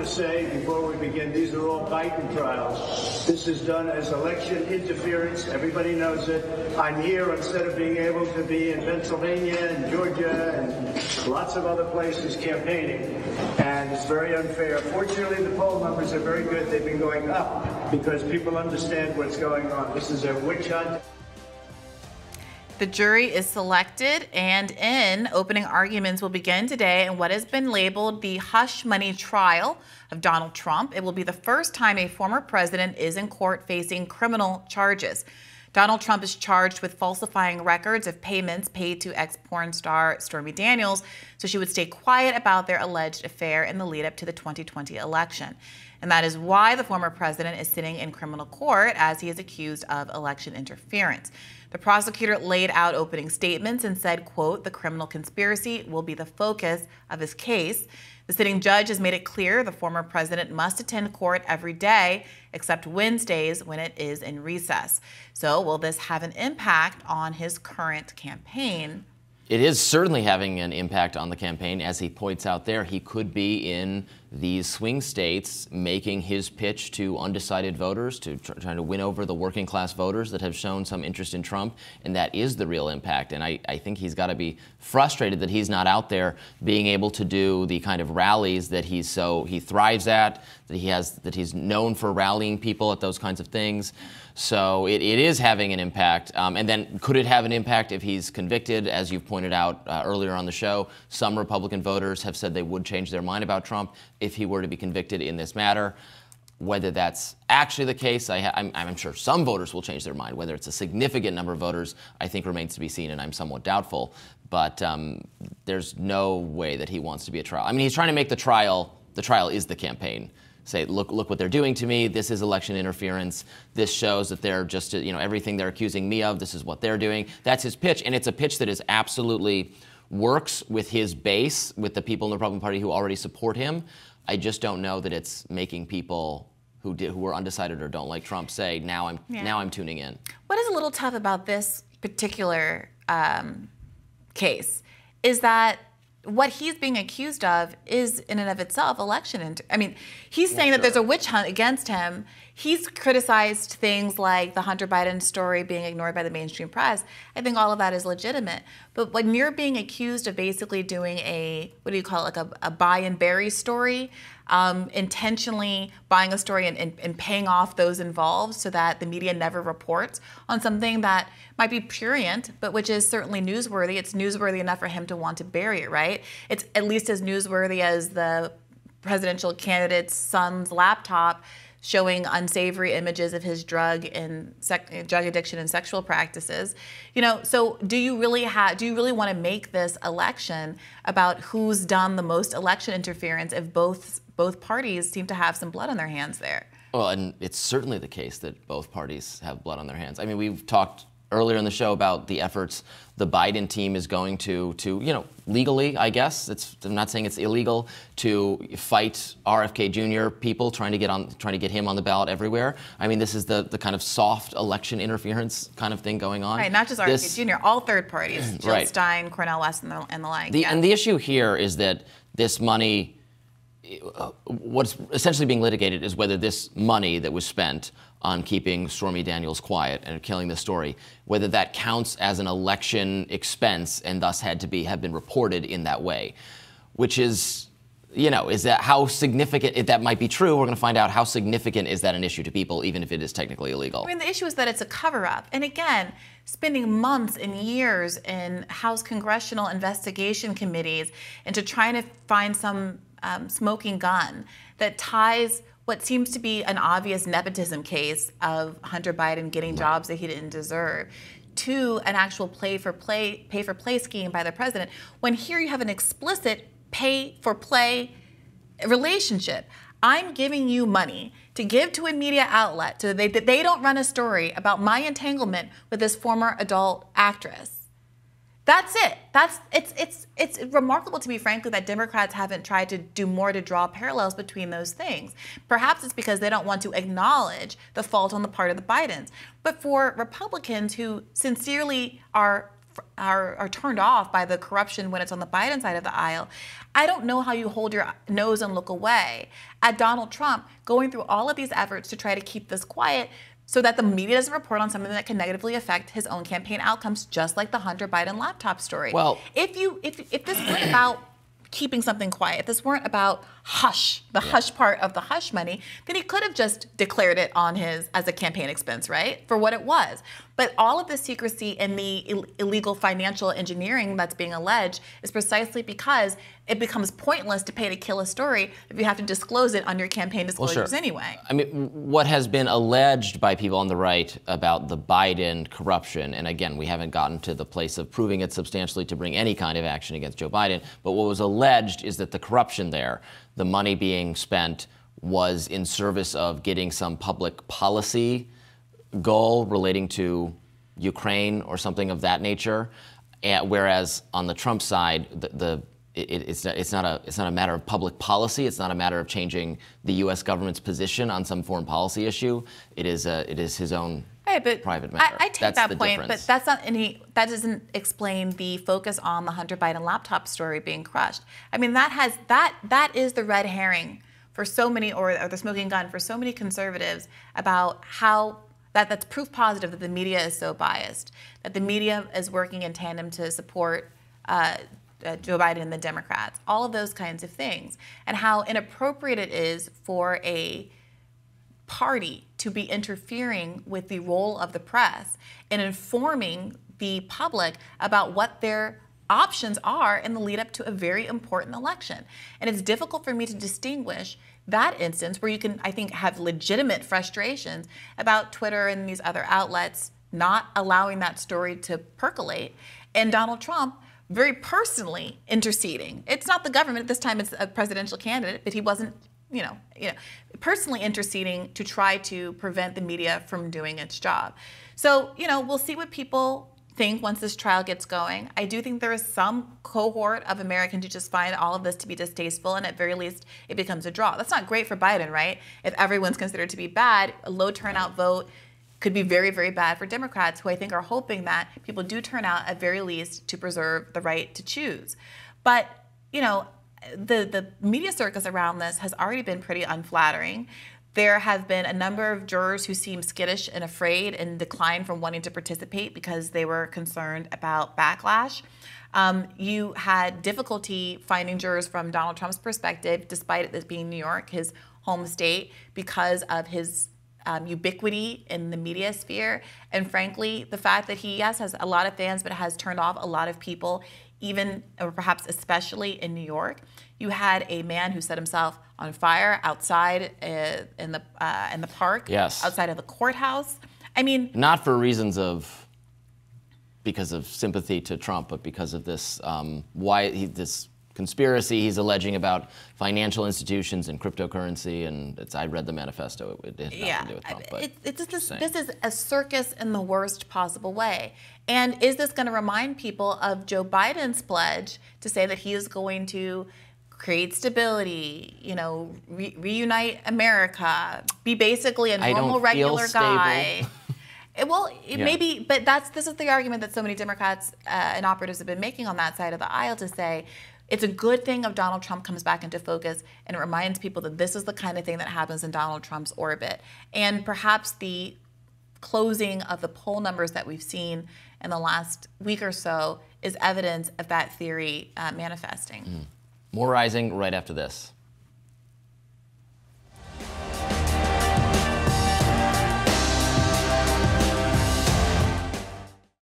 to say before we begin, these are all Biden trials. This is done as election interference. Everybody knows it. I'm here instead of being able to be in Pennsylvania and Georgia and lots of other places campaigning. And it's very unfair. Fortunately, the poll numbers are very good. They've been going up because people understand what's going on. This is a witch hunt. The jury is selected, and in opening arguments will begin today in what has been labeled the hush money trial of Donald Trump. It will be the first time a former president is in court facing criminal charges. Donald Trump is charged with falsifying records of payments paid to ex-porn star Stormy Daniels so she would stay quiet about their alleged affair in the lead up to the 2020 election. And that is why the former president is sitting in criminal court, as he is accused of election interference. The prosecutor laid out opening statements and said, quote, "The criminal conspiracy will be the focus of his case." The sitting judge has made it clear the former president must attend court every day except Wednesdays when it is in recess. So will this have an impact on his current campaign? It is certainly having an impact on the campaign. As he points out there, he could be in these swing states making his pitch to undecided voters, to trying to win over the working class voters that have shown some interest in Trump, and that is the real impact. And I think he's got to be frustrated that he's not out there being able to do the kind of rallies that he thrives at, that he's known for rallying people at those kinds of things. So it is having an impact. And then could it have an impact if he's convicted? As you've pointed out earlier on the show, some Republican voters have said they would change their mind about Trump if he were to be convicted in this matter. Whether that's actually the case, I'm sure some voters will change their mind. Whether it's a significant number of voters, I think remains to be seen, and I'm somewhat doubtful. But there's no way that he wants to be a trial. I mean, he's trying to make the trial is the campaign. Say, look what they're doing to me. This is election interference. This shows that they're just, everything they're accusing me of, this is what they're doing. That's his pitch, and it's a pitch that is absolutely works with his base, with the people in the Republican Party who already support him. I just don't know that it's making people who are undecided or don't like Trump say, now I'm tuning in. What is a little tough about this particular case is that what he's being accused of is in and of itself election. He's saying that there's a witch hunt against him. He's criticized things like the Hunter Biden story being ignored by the mainstream press. I think all of that is legitimate. But when you're being accused of basically doing a buy and bury story, intentionally buying a story and paying off those involved so that the media never reports on something that might be prurient, but which is certainly newsworthy. It's newsworthy enough for him to want to bury it, right? It's at least as newsworthy as the presidential candidate's son's laptop showing unsavory images of his drug addiction and sexual practices. So do you really want to make this election about who's done the most election interference if both parties seem to have some blood on their hands there? Well, and it's certainly the case that both parties have blood on their hands. I mean, we've talked earlier in the show about the efforts the Biden team is going to legally, I guess, I'm not saying it's illegal, to fight RFK Jr. people trying to get him on the ballot everywhere. I mean, this is the kind of soft election interference kind of thing going on. Right, not just RFK Jr., all third parties, Jill right. Stein, Cornel West, and the like. And the issue here is that this money, what's essentially being litigated is whether this money that was spent on keeping Stormy Daniels quiet and killing the story, whether that counts as an election expense and thus have been reported in that way, which is, is that how significant, if that might be true, we're going to find out how significant is that an issue to people, even if it is technically illegal. I mean, the issue is that it's a cover-up. And again, spending months and years in House congressional investigation committees into trying to find some smoking gun that ties what seems to be an obvious nepotism case of Hunter Biden getting jobs that he didn't deserve to an actual pay-for-play scheme by the president, when here you have an explicit pay-for-play relationship. I'm giving you money to give to a media outlet so that they don't run a story about my entanglement with this former adult actress. That's it. It's remarkable to me, frankly, that Democrats haven't tried to do more to draw parallels between those things. Perhaps it's because they don't want to acknowledge the fault on the part of the Bidens. But for Republicans who sincerely are are turned off by the corruption when it's on the Biden side of the aisle, I don't know how you hold your nose and look away at Donald Trump going through all of these efforts to try to keep this quiet so that the media doesn't report on something that can negatively affect his own campaign outcomes, just like the Hunter Biden laptop story. Well, if this weren't about keeping something quiet, if this weren't about hush, the hush part of the hush money, then he could have just declared it on as a campaign expense, right? For what it was. But all of the secrecy and the illegal financial engineering that's being alleged is precisely because it becomes pointless to pay to kill a story if you have to disclose it on your campaign disclosures anyway. I mean, what has been alleged by people on the right about the Biden corruption, and again, we haven't gotten to the place of proving it substantially to bring any kind of action against Joe Biden, but what was alleged is that the corruption there, the money being spent, was in service of getting some public policy goal relating to Ukraine or something of that nature, whereas on the Trump side, it's not a matter of public policy. It's not a matter of changing the U.S. government's position on some foreign policy issue. It is his own private matter. I take that point, but that's not that doesn't explain the focus on the Hunter Biden laptop story being crushed. I mean, that is the red herring for so many, or the smoking gun for so many conservatives about how that's proof positive that the media is so biased, that the media is working in tandem to support Joe Biden and the Democrats, all of those kinds of things, and how inappropriate it is for a party to be interfering with the role of the press and informing the public about what their options are in the lead up to a very important election. And it's difficult for me to distinguish that instance where you can, I think, have legitimate frustrations about Twitter and these other outlets not allowing that story to percolate, and Donald Trump very personally interceding. It's not the government, this time it's a presidential candidate, but he wasn't, personally interceding to try to prevent the media from doing its job. So, we'll see what people think once this trial gets going. I do think there is some cohort of Americans who just find all of this to be distasteful, and at very least it becomes a draw. That's not great for Biden, right? If everyone's considered to be bad, a low turnout vote could be very, very bad for Democrats, who I think are hoping that people do turn out at very least to preserve the right to choose. But, the media circus around this has already been pretty unflattering. There have been a number of jurors who seem skittish and afraid and declined from wanting to participate because they were concerned about backlash. You had difficulty finding jurors from Donald Trump's perspective, despite it being New York, his home state, because of his ubiquity in the media sphere. And frankly, the fact that he, yes, has a lot of fans, but has turned off a lot of people, even or perhaps especially in New York. You had a man who set himself on fire outside in the park, outside of the courthouse. I mean, not for reasons because of sympathy to Trump, but because of this this conspiracy he's alleging about financial institutions and cryptocurrency, and I read the manifesto. It had nothing to do with Trump. But this is a circus in the worst possible way. And is this going to remind people of Joe Biden's pledge to say that he is going to create stability, reunite America, be basically a normal, regular guy? Well, maybe, but this is the argument that so many Democrats and operatives have been making on that side of the aisle, to say it's a good thing if Donald Trump comes back into focus, and it reminds people that this is the kind of thing that happens in Donald Trump's orbit. And perhaps the closing of the poll numbers that we've seen in the last week or so is evidence of that theory manifesting. More Rising right after this.